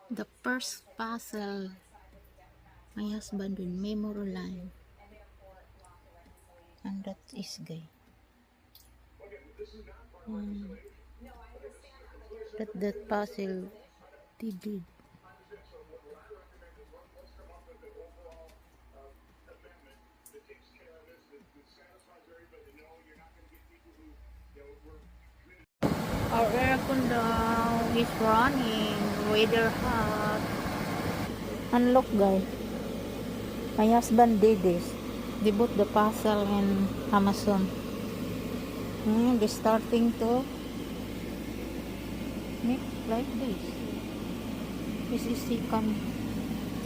The first puzzle my husband will memorize, and that is guy. Mm, that puzzle they did. Our aircon down is running. Weather hot. And look, guys, my husband did this. They bought the puzzle in Amazon. They're starting to make like this. This is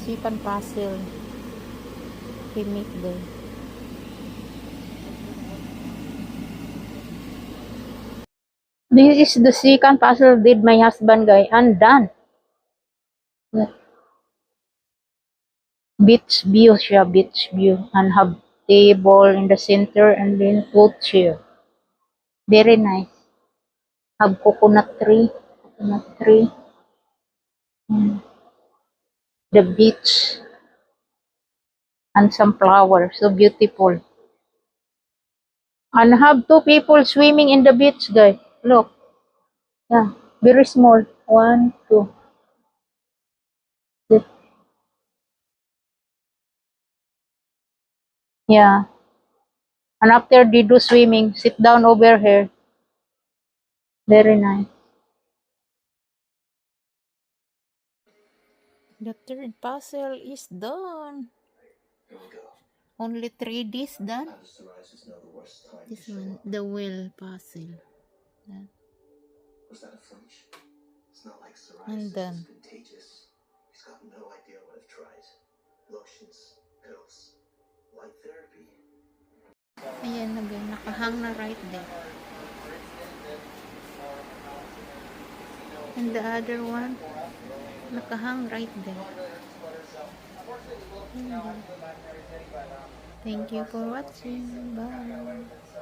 second puzzle he make there. This is the second puzzle did my husband, guy, and done. Beach view siya, beach view, and have table in the center and then boat chair. Very nice. Have coconut tree, mm, the beach, and some flowers. So beautiful. And have two people swimming in the beach, guys. Look, yeah, very small. One, two. The- Yeah. And after they do swimming, sit down over here. Very nice. The third puzzle is done. Only 3Ds done. This one, the whale puzzle. That. And done. Ayan na guys, nakahang na right there. And the other one, nakahang right there. Thank you for watching. Bye.